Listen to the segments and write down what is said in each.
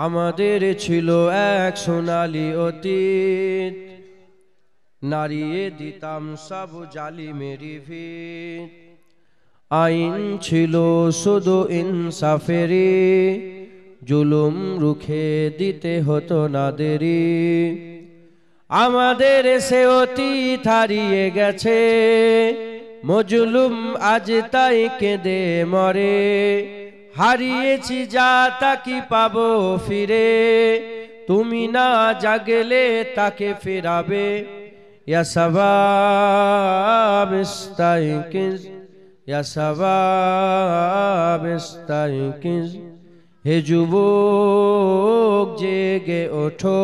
আমাদের ছিল এক সোনালী অতীত, নাড়িয়ে দিতাম সব জালিমেরি ভিত। আইন ছিল শুধু ইনসাফেরি, জুলুম রুখে দিতে হতো না দেরি। আমাদের সে অতীত হারিয়ে গেছে, মজলুম আজ তাই কেঁদে মরে। হারিয়েছি যা তা কি পাবো ফিরে, তুমি না জাগলে তাকে ফেরাবে। ইয়া শাবাব ইস্তাইকিজ, ইয়া শাবাব ইস্তাইকিজ। হে যুবক জেগে ওঠো,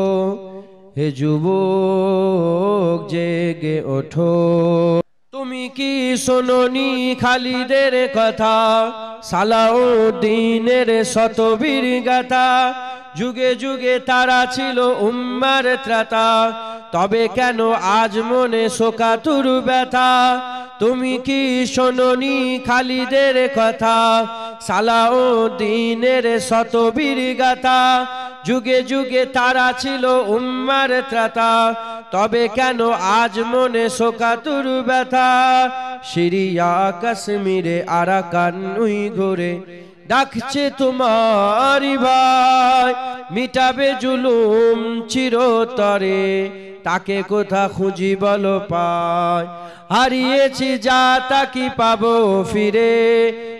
হে যুবক জেগে ওঠো। তুমি কি শোনোনি খালিদের কথা, সালাউদ্দিনের শতবীর গাথা। যুগে যুগে তারা ছিল উম্মার ত্রাতা, তবে কেন আজ মনে শোকাতুর ব্যথা। তুমি কি শোনোনি খালিদের কথা, সালাউদ্দিনের শতবীর গাথা। যুগে যুগে তারা ছিল উম্মার ত্রাতা, তবে কেন আজ মনে শোকাতুর ব্যথা। সিরিয়া কাশ্মীরে আরাকান উইঘুরে ডাকছে তোমারি ভাই, মিটাবে জুলুম চিরতরে, তাকে কোথা খুঁজি বলো পায়। হারিয়েছি যা তা কি পাবো ফিরে,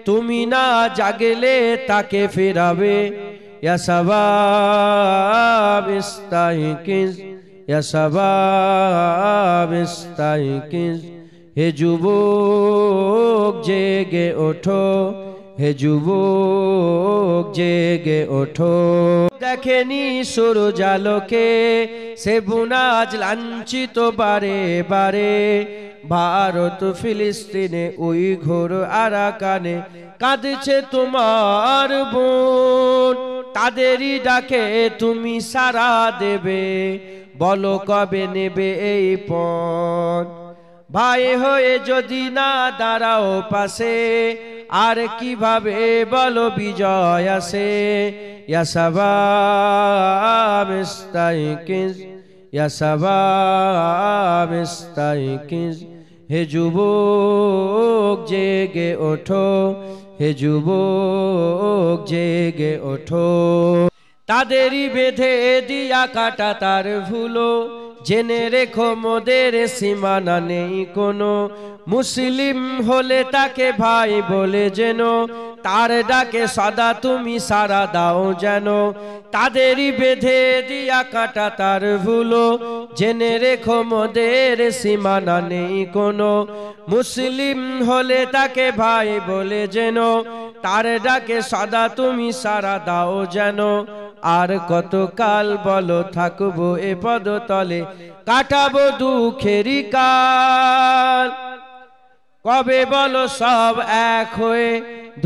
তুমি না জাগলে তাকে ফেরাবে। ইয়া শাবাব ইস্তাইকিজ, ইয়া শাবাব ইস্তাইকিজ। হে যুবক জেগে ওঠো, হে যুবক জেগে ওঠো। দেখেনি সূরজালোকে সে বুনাজ লাঞ্ছিত বারে বারে। ভারত ফিলিস্তিনে উইঘুর আরাকানে কাঁদছে তোমার বোন, তাদেরই ডাকে তুমি সাড়া দেবে, বলো কবে নেবে এই পণ। ভাই হয়ে যদি না দাঁড়াও পাশে, আর কিভাবে বলো বিজয় আসে। ইয়া শাবাব ইস্তাইকিজ, ইয়া শাবাব ইস্তাইকিজ। হে যুবক জেগে ওঠো, হে যুবক জেগে ওঠো। তাদেরই বেঁধে দিয়া কাটা তার ভুলো, জেনে রেখো মোদের সীমানা নেই কোনো। মুসলিম হলে তাকে ভাই বলে যেন, তার ডাকে সদা তুমি সাড়া দাও যেন। তাদেরই বেঁধে দিয়া কাটা তার ভুলো, জেনে রেখো মোদের সীমানা নেই কোনো। মুসলিম হলে তাকে ভাই বলে যেন, তার ডাকে সদা তুমি সাড়া দাও যেন। আর কত কাল বলো থাকবো এ পদতলে, কাটাবো দুঃখেরই কাল। কবে বলো সব এক হয়ে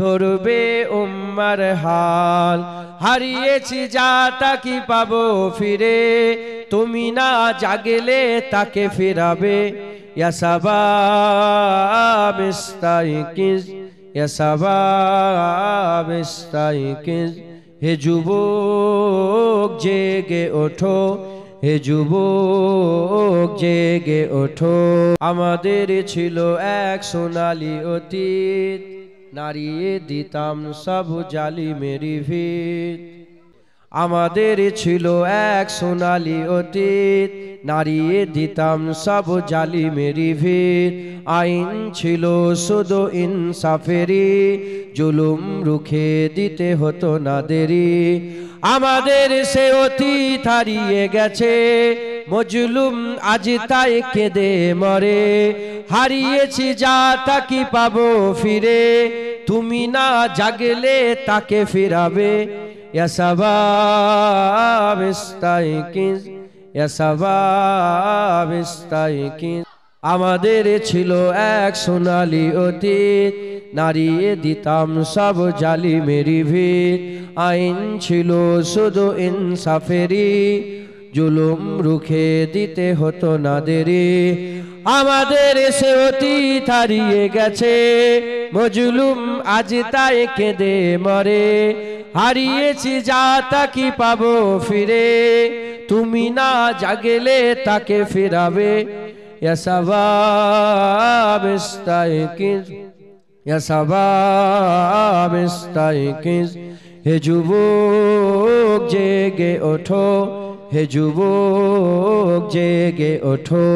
ধরবে উম্মার হাল। হারিয়েছি যা তা কি পাবো ফিরে, তুমি না জাগলে তাকে ফেরাবে। ইয়া শাবাব ইস্তাইকিজ, ইয়া শাবাব ইস্তাইকিজ। হে যুবক জেগে ওঠো, হে যুবক জেগে ওঠো। আমাদের ছিল এক সোনালী অতীত, নাড়িয়ে দিতাম সব জালিমেরি ভিত। আমাদের ছিল এক সোনালী অতীত, নাড়িয়ে দিতাম সব জালিমেরি ভিত। আইন ছিল শুধু ইনসাফেরি, জুলুম রুখে দিতে হতো না দেরি। আমাদের সে অতীত হারিয়ে গেছে, মজলুম আজ তাই কেঁদে মরে। হারিয়েছি যা তা কি পাবো ফিরে, তুমি না জাগলে তাকে ফেরাবে। ইয়া শাবাব ইস্তাইকিজ, ইয়া শাবাব ইস্তাইকিজ। আমাদের ছিল এক সোনালী অতীত, নাড়িয়ে দিতাম সব জালিমেরি ভিত। আইন ছিল শুধু ইনসাফেরি, জুলুম রুখে দিতে হতো না দেরি। আমাদের সে অতীত হারিয়ে গেছে, মজলুম আজ তাই কেঁদে মরে। হারিয়েছি যা তা কি পাবো ফিরে, তুমি না জাগলে তাকে ফিরাবে। ইয়া শাবাব ইস্তাইকিজ, ইয়া শাবাব ইস্তাইকিজ, হে যুবক জেগে ওঠো, হে যুবক জেগে ওঠো।